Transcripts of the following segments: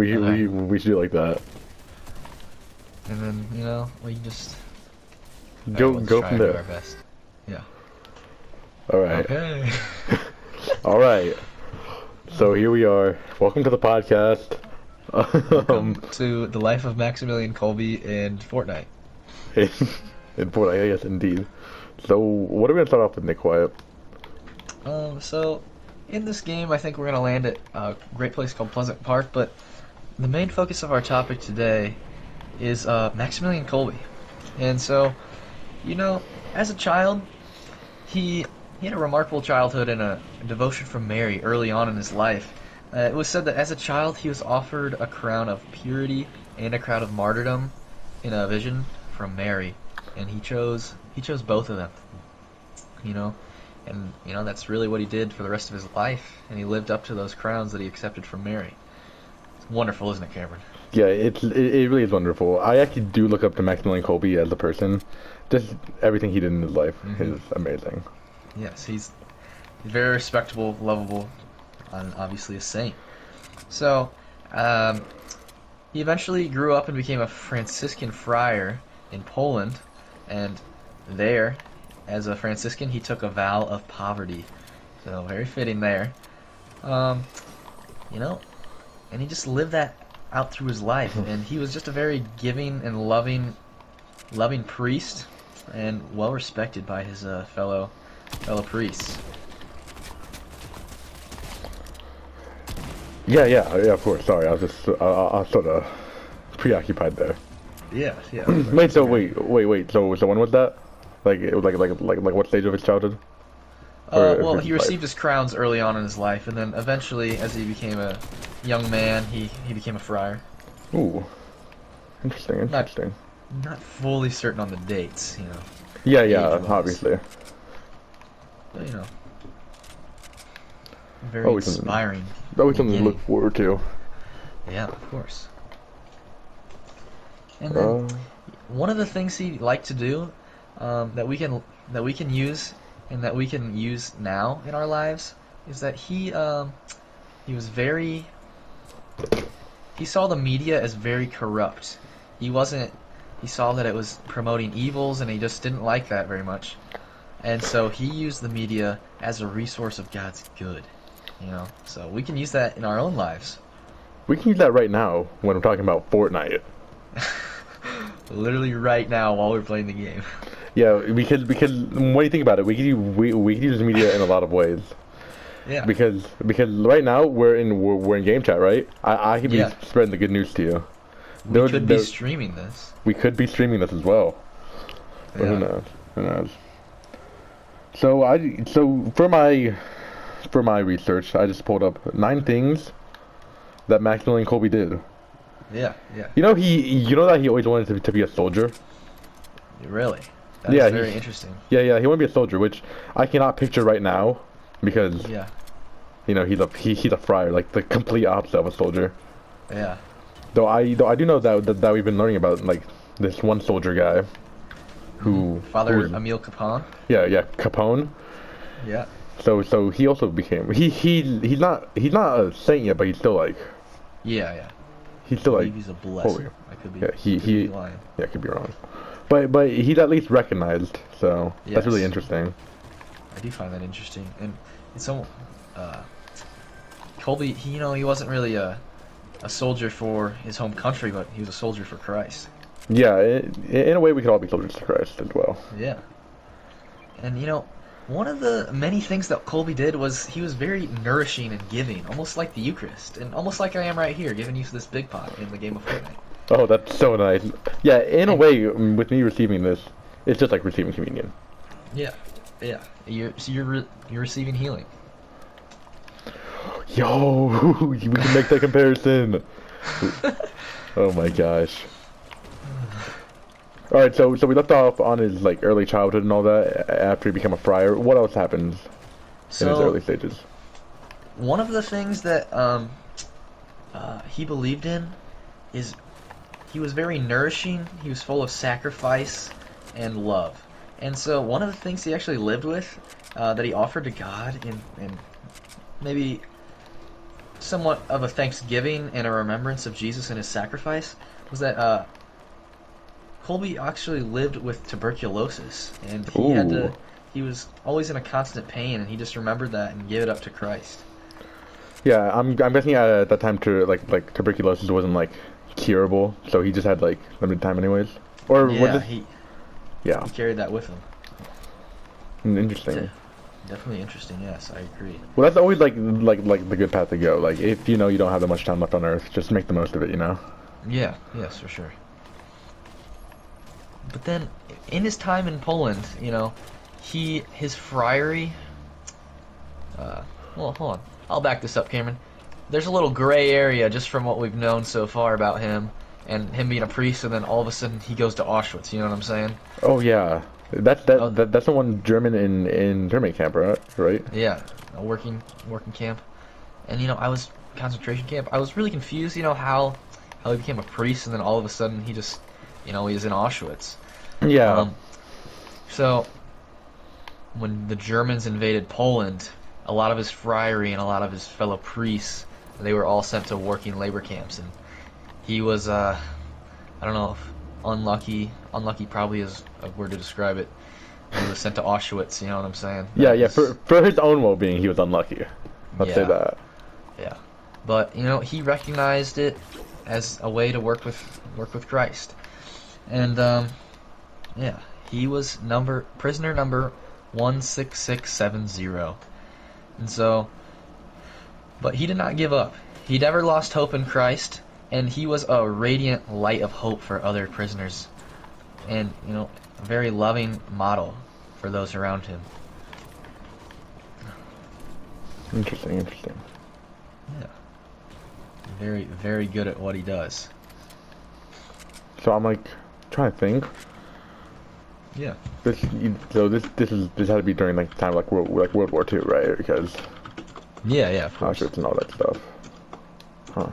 We should do it like that. And then, you know, we just Go let's go try from and do our there. best. Yeah. All right. Okay. All right. So here we are. Welcome to the podcast. Welcome to the life of Maximilian Colby in Fortnite. In Fortnite, yes, indeed. So what are we gonna start off with, Nick Wyatt? So in this game, I think we're gonna land at a great place called Pleasant Park, but the main focus of our topic today is Maximilian Colby. And so, you know, as a child, he had a remarkable childhood and a devotion from Mary early on in his life. It was said that as a child he was offered a crown of purity and a crown of martyrdom in a vision from Mary, and he chose both of them. You know, and you know that's really what he did for the rest of his life, and he lived up to those crowns that he accepted from Mary. It's wonderful, isn't it, Cameron? Yeah, it really is wonderful. I actually do look up to Maximilian Colby as a person. Just everything he did in his life is amazing. Yes, he's very respectable, lovable, and obviously a saint. So, he eventually grew up and became a Franciscan friar in Poland, and there, as a Franciscan, he took a vow of poverty. So, very fitting there. You know, and he just lived that out through his life, and he was just a very giving and loving priest, and well respected by his fellow priests. Yeah, of course. Sorry, I was sort of preoccupied there. Yeah. Wait, so wait. So when was that? Like it was like what stage of his childhood? Well, he received his crowns early on in his life, and then eventually, as he became a young man, he became a friar. Ooh, interesting. Not fully certain on the dates, you know. Yeah, age-wise. obviously. But, you know, very Always something- inspiring. Always something to beginning. look forward to. Yeah, of course. And then one of the things he liked to do that we can use and that we can use now in our lives is that he saw the media as very corrupt. He saw that it was promoting evils, and he just didn't like that very much. And so he used the media as a resource of God's good, you know. So we can use that in our own lives. We can use that right now when I'm talking about Fortnite. Literally right now while we're playing the game. Yeah, because when you think about it, we can use the media in a lot of ways. Yeah. Because right now we're in game chat, right? I could be Yeah. spreading the good news to you. We could be streaming this. We could be streaming this as well. But Yeah. Who knows? So for my research, I just pulled up 9 things that Maximilian Colby did. Yeah. You know that he always wanted to be a soldier. Really? That's Yeah, very interesting. Yeah, he wanted to be a soldier, which I cannot picture right now because Yeah. you know he's a friar, like the complete opposite of a soldier. Yeah. Though I do know that we've been learning about like this one soldier guy who Father who was- Emile Capone. yeah, Capone. Yeah. So he also became he's not a saint yet, but he's still like Yeah. he's still I like believe he's a blessed. holy. I could be. Yeah, could be lying. yeah, could be wrong, but he's at least recognized, so that's really Yes. interesting. I do find that interesting, and so Colby, he wasn't really a soldier for his home country, but he was a soldier for Christ. Yeah, in a way, we could all be soldiers to Christ as well. Yeah. And one of the many things that Colby did was he was very nourishing and giving, almost like the Eucharist, and almost like I am right here, giving you this big pot in the game of Fortnite. Oh, that's so nice. Yeah, in a way, with me receiving this, it's just like receiving communion. Yeah. You're receiving healing. Yo, we can make that comparison. Oh my gosh. All right, so we left off on his like early childhood and all that. After he became a friar, what else happens in his early stages? One of the things that he believed in is he was very nourishing. He was full of sacrifice and love. And so one of the things he actually lived with that he offered to God in maybe somewhat of a thanksgiving and a remembrance of Jesus and his sacrifice was that Colby actually lived with tuberculosis, and Ooh. he was always in a constant pain, and he just remembered that and gave it up to Christ. Yeah, I'm guessing at that time to like tuberculosis wasn't like curable, so he just had like limited time anyways. Or was Yeah, it? Yeah, he carried that with him. interesting. Definitely interesting. Yes, I agree. Well, that's always like the good path to go. Like if you know you don't have that much time left on Earth, just make the most of it. You know. Yeah, yes, for sure. But then, in his time in Poland, his friary. Well, hold on. I'll back this up, Cameron. There's a little gray area just from what we've known so far about him, and him being a priest, and then all of a sudden he goes to Auschwitz. You know what I'm saying? Oh yeah, that's Oh, that's the one German in internment camp, right? Right. yeah, a working camp. And I was concentration camp. I was really confused. How he became a priest, and then all of a sudden he just, he's in Auschwitz. Yeah. So when the Germans invaded Poland, a lot of his friary and a lot of his fellow priests, they were all sent to working labor camps, and he was, I don't know if unlucky probably is a word to describe it. He was sent to Auschwitz, you know what I'm saying? Yeah, yeah. For his own well-being, he was unlucky. Let's say Yeah. that. Yeah. But, he recognized it as a way to work with Christ. And, yeah, he was prisoner number 16670. And so, but he did not give up. He never lost hope in Christ, and he was a radiant light of hope for other prisoners, and a very loving model for those around him. Interesting. Yeah, very, very good at what he does. So I'm like trying to think. Yeah. This had to be during like time like World War II, right? Because Yeah, of course. Auschwitz and all that stuff. Huh.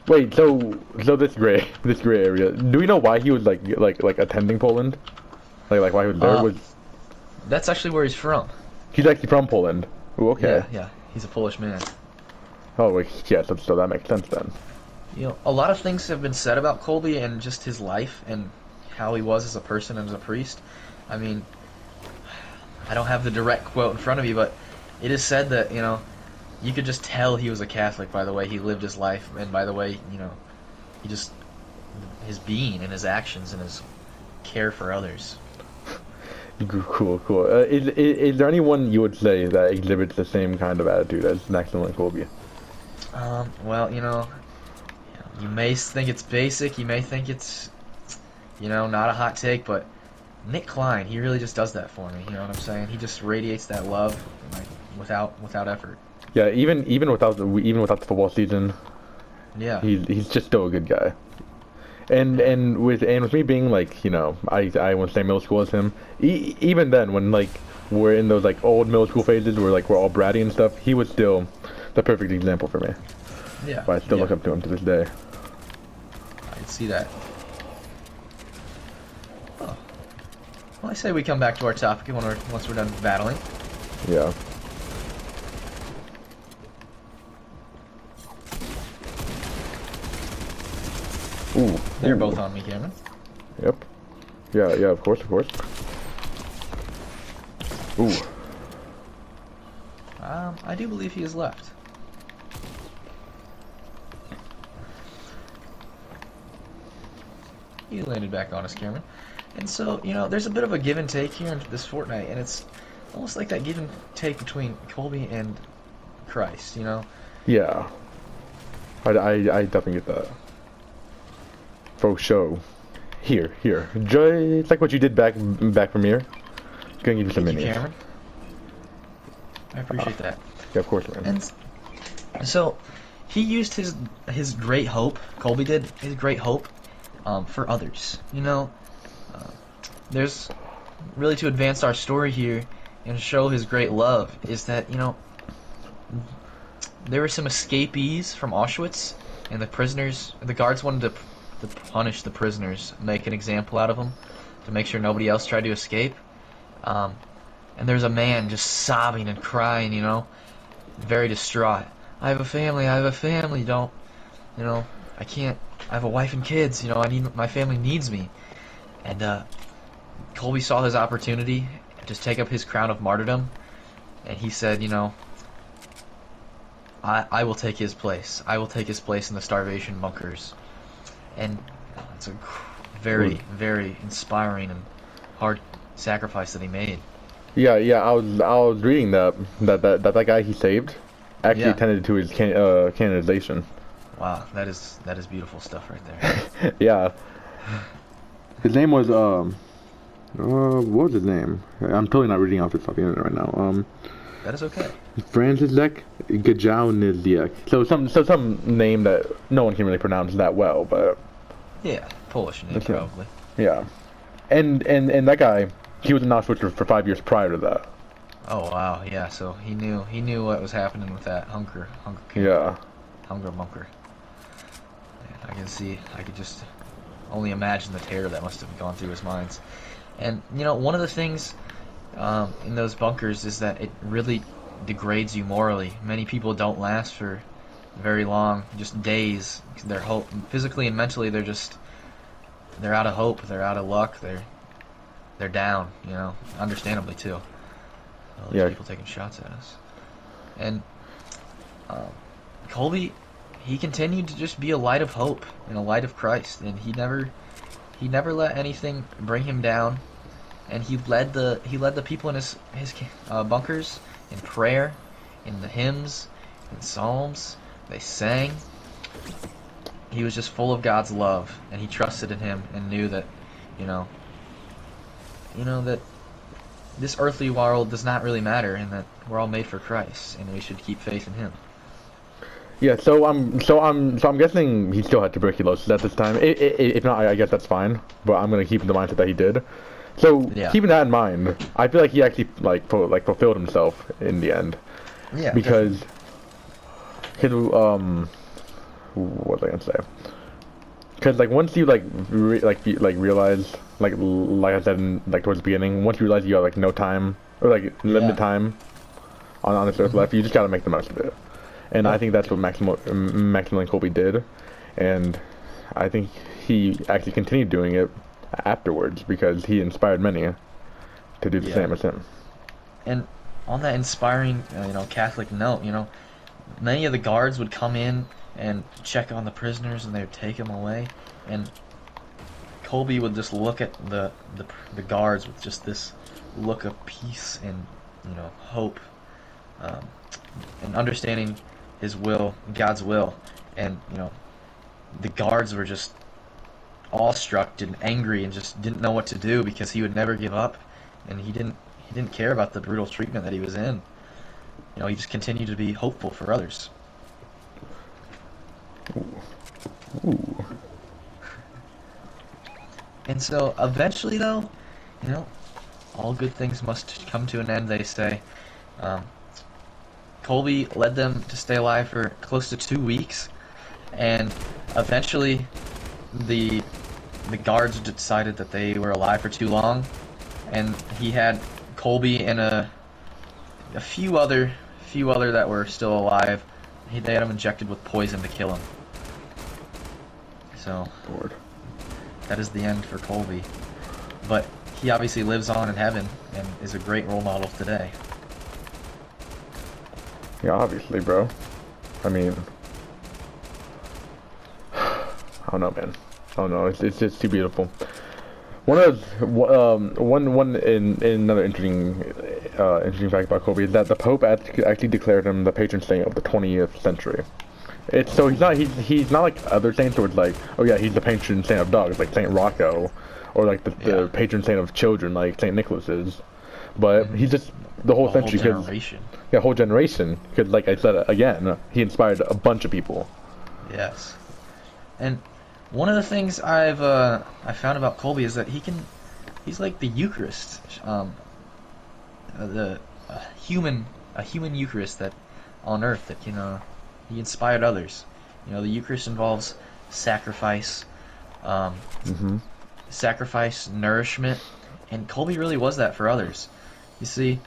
Wait, so this gray area. Do we know why he was like attending Poland? Like why he was there? Was That's actually where he's from. he's actually from Poland? Ooh, okay. Yeah, he's a Polish man. Oh, wait, yeah. So that makes sense then. A lot of things have been said about Colby and just his life and how he was as a person and as a priest. I mean, I don't have the direct quote in front of me, but it is said that, you could just tell he was a Catholic by the way he lived his life and by the way, he just, his being and his actions and his care for others. Cool. Is there anyone you would say that exhibits the same kind of attitude as Maximilian Kolbe? Well, you may think it's basic, you may think it's, not a hot take, but Nick Klein, he really just does that for me. You know what I'm saying? He just radiates that love, like, without effort. Yeah, even without the football season, Yeah. he's just still a good guy. And with me being like, I went to the same middle school as him. Even then, when like we're in those like old middle school phases where like we're all bratty and stuff, he was still the perfect example for me. Yeah. But I still look up to him to this day. I can see that. Oh. Well, I say we come back to our topic once we're done battling. Yeah. Ooh. They're both on me, Cameron. Yep. Yeah, of course. Ooh. I do believe he is left. He landed back on us, Cameron. And so, there's a bit of a give and take here in this Fortnite, and it's almost like that give and take between Colby and Christ, Yeah. I definitely get that. For show. Here. Just like what you did back from here. Gonna give you some Thank you, minis. Cameron. I appreciate that. Yeah, of course, man. And so, he used his great hope, Colby did, his great hope, for others. There's really to advance our story here and show his great love is that, there were some escapees from Auschwitz, and the guards wanted to punish the prisoners, make an example out of them, to make sure nobody else tried to escape. And there's a man just sobbing and crying, very distraught. I have a family. I have a family. Don't, you know, I can't. I have a wife and kids. You know, I need my family needs me. And Colby saw his opportunity to take up his crown of martyrdom, and he said, you know, I will take his place. I will take his place in the starvation bunkers. And it's a very, very inspiring and hard sacrifice that he made. Yeah, yeah. I was reading that guy he saved actually Yeah. attended to his canonization. Wow, that is beautiful stuff right there. Yeah. His name was what was his name? I'm totally not reading off this off the internet right now. That is okay. Franziszek Gajowniczek. So some name that no one can really pronounce that well, but Yeah, Polish name That's it. probably. yeah. And that guy, he was in Auschwitz for 5 years prior to that. Oh wow, yeah. So he knew what was happening with that hunger camp, Yeah. hunger bunker. Man, I could just only imagine the terror that must have gone through his minds. And you know, one of the things in those bunkers is that it really degrades you morally. Many people don't last for very long, just days. They're physically and mentally, they're out of hope, they're out of luck, they're down. You know, understandably too. All these Yeah. people taking shots at us. And Colby, he continued to just be a light of hope and a light of Christ, and he never let anything bring him down. And he led the people in his bunkers in prayer, in the hymns, in psalms. They sang. He was just full of God's love, and he trusted in Him and knew that, you know that this earthly world does not really matter, and that we're all made for Christ, and we should keep faith in Him. Yeah, so I'm guessing he still had tuberculosis at this time. If not, I guess that's fine. But I'm gonna keep in the mindset that he did. So Yeah. keeping that in mind, I feel like he actually fulfilled himself in the end Yeah. because his what was I gonna say? Because like once you realize like I said towards the beginning, once you realize you have like no time or like limited Yeah. time on this earth left, you just gotta make the most of it. And I think that's what Maximilian Kolbe did, and I think he actually continued doing it afterwards because he inspired many to do the Yeah. same as him. And on that inspiring, Catholic note, many of the guards would come in and check on the prisoners, and they would take them away. And Colby would just look at the guards with just this look of peace and hope, and understanding his will, God's will. And the guards were just awestruck and angry and just didn't know what to do because he would never give up, and he didn't care about the brutal treatment that he was in. He just continued to be hopeful for others. Ooh. And so eventually, though, all good things must come to an end, they say. Colby led them to stay alive for close to 2 weeks, and eventually the guards decided that they were alive for too long, and he had Colby and a few other that were still alive. They had him injected with poison to kill him. So Lord. that is the end for Colby. But he obviously lives on in heaven and is a great role model today. Yeah, obviously, bro. I mean, I don't know, man. I don't know. It's just too beautiful. One in another interesting fact about Kobe is that the Pope actually declared him the patron saint of the 20th century. So he's not like other saints where it's like, oh yeah, he's the patron saint of dogs like Saint Rocco, or like the patron saint of children like Saint Nicholas is. But he's just the whole century, Whole generation. yeah, whole generation. Because like I said again, he inspired a bunch of people. Yes. And one of the things I found about Colby is that he's like the Eucharist, a human Eucharist that on earth that can he inspired others. The Eucharist involves sacrifice, sacrifice, nourishment, and Colby really was that for others. You see,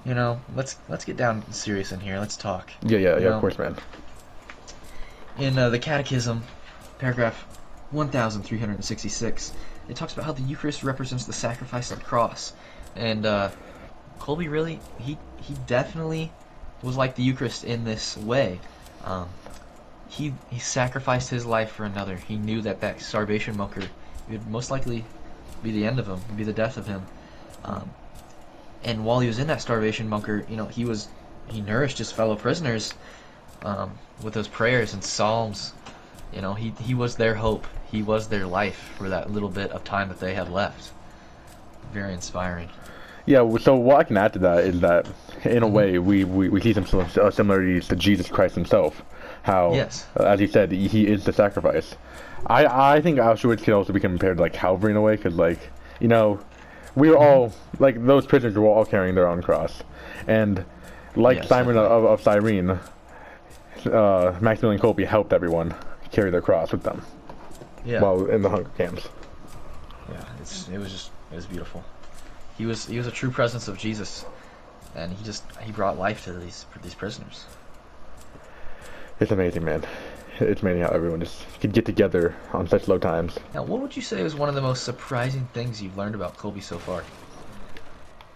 you know, let's get down serious in here. Let's talk. Yeah, yeah, You yeah. know, Of course, man. in the Catechism, paragraph 1366, it talks about how the Eucharist represents the sacrifice of the cross, and Colby really he definitely was like the Eucharist in this way. Um, he sacrificed his life for another. He knew that that starvation bunker would most likely be the end of him, be the death of him. Um, and while he was in that starvation bunker, you know, he nourished his fellow prisoners with those prayers and psalms. You know, he was their hope. He was their life for that little bit of time that they had left. Very inspiring. Yeah, so what I can add to that is that, in a way, we see some similarities to Jesus Christ himself. How, Yes. as he said, he is the sacrifice. I think Auschwitz could also be compared to, like, Calvary in a way, because, like, you know, we were all, like, those prisoners were all carrying their own cross. And, like Yes, Simon definitely. of Cyrene, Maximilian Kolbe helped everyone carry their cross with them Yeah. while in the hunger camps. Yeah. It was beautiful. He was a true presence of Jesus, and he brought life to these prisoners. It's amazing, man. It's amazing how everyone just could get together on such low times. Now, what would you say was one of the most surprising things you've learned about Colby so far?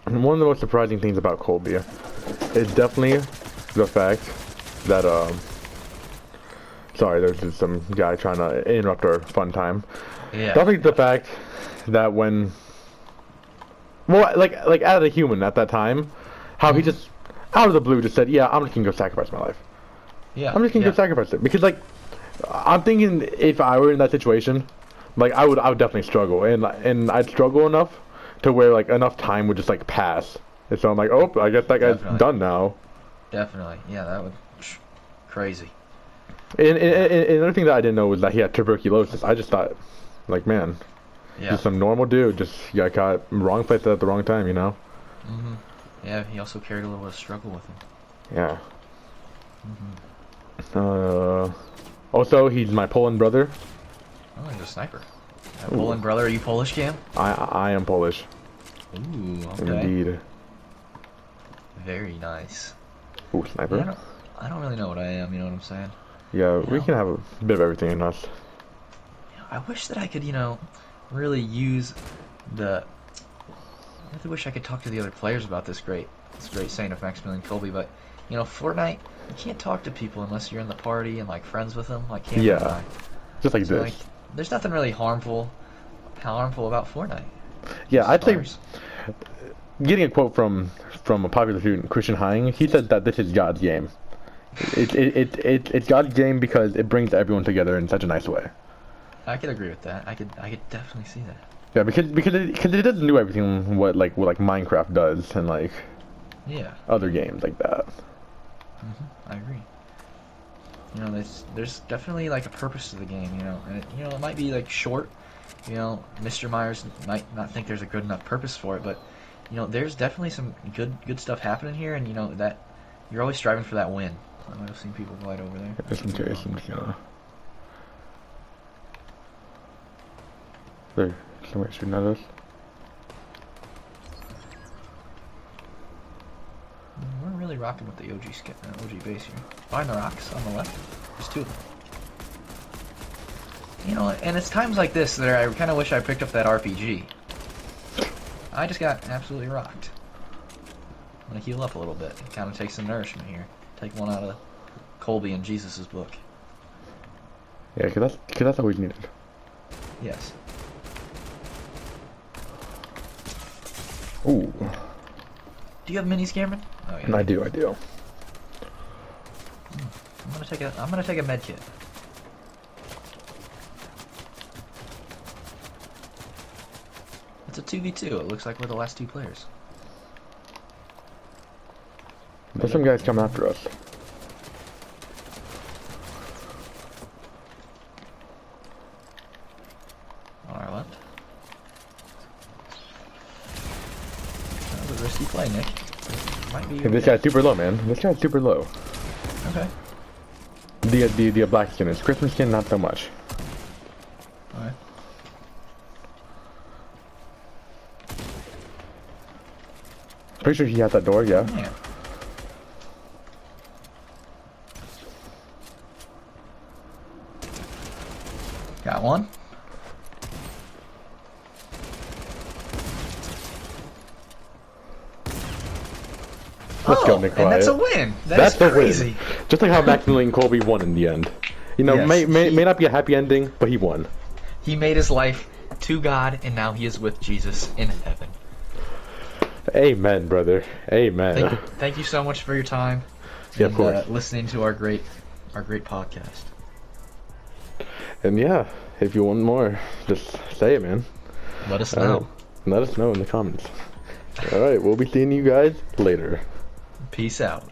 And one of the most surprising things about Colby is definitely the fact that, sorry, there's just some guy trying to interrupt our fun time. Yeah. Definitely the fact that when, well, like as a human at that time, how he just, out of the blue, just said, yeah, I'm just gonna go sacrifice my life. Yeah. I'm just gonna go sacrifice it. Because, like, I'm thinking if I were in that situation, like, I would definitely struggle. And I'd struggle enough to where, like, enough time would just, like, pass. And so I'm like, oh, I guess that guy's Definitely. done now. Definitely. Yeah, that would crazy. And another thing that I didn't know was that he had tuberculosis. I just thought, like, man, Yeah. just some normal dude, just got caught wrong place at the wrong time, you know? Mhm. Yeah, he also carried a little bit of struggle with him. Yeah. Mhm. Also, he's my Poland brother. Oh, he's a sniper. Ooh. Poland brother, are you Polish, Cam? I am Polish. Ooh, okay. Indeed. Very nice. Ooh, Yeah, sniper. I don't really know what I am, you know what I'm saying? Yeah, we know. can have a bit of everything in us. I wish that I could, you know, really use the... I really wish I could talk to the other players about this great saying of Maximilian Kolbe, but, you know, Fortnite, you can't talk to people unless you're in the party and, like, friends with them, like Cam Yeah. and I. Just like So, this. like, there's nothing really harmful about Fortnite. Yeah, I'd say Virus. getting a quote from a popular student, Christian Hein, he said that this is God's game. It's God's game because it brings everyone together in such a nice way. I could agree with that. I could definitely see that. Yeah, because it doesn't do everything what Minecraft does and like Yeah. other games like that. I agree. You know, there's definitely like a purpose to the game, you know, and it might be like short. You know, Mr. Myers might not think there's a good enough purpose for it, but you know, there's definitely some good stuff happening here, and you know that you're always striving for that win. I might have seen people glide over there. Just in case, There, somebody shooting at us. We're really rocking with the OG base here. Find the rocks on the left. There's two of them. You know, and it's times like this that I kind of wish I picked up that RPG. I just got absolutely rocked. I'm gonna heal up a little bit. Kind of take some nourishment here. Take one out of Colby and Jesus's book. Yeah, cause that's all we needed. Yes. Ooh, Do you have minis, Cameron? Oh yeah. and I do. I'm gonna take a med kit. It's a 2v2. It looks like we're the last two players. There's some guys coming after us. On our left. That was a risky play, Nick. Might be. Hey, this guy's super low, man. This guy's super low. Okay. The black skin is Christmas skin, not so much. Alright. Pretty sure he has that door, yeah. Yeah. Got one. Let's go, Oh, Nikolai. and that's a win. That's That's a crazy. win. Just like how Maximilian Colby won in the end. You know, Yes, may not be a happy ending, but he won. He made his life to God, and now he is with Jesus in heaven. Amen, brother. Amen. Thank you so much for your time. Yeah, of and, course. listening to our great podcast. And yeah, if you want more, just say it, man. Let us know. Let us know in the comments. All right, we'll be seeing you guys later. Peace out.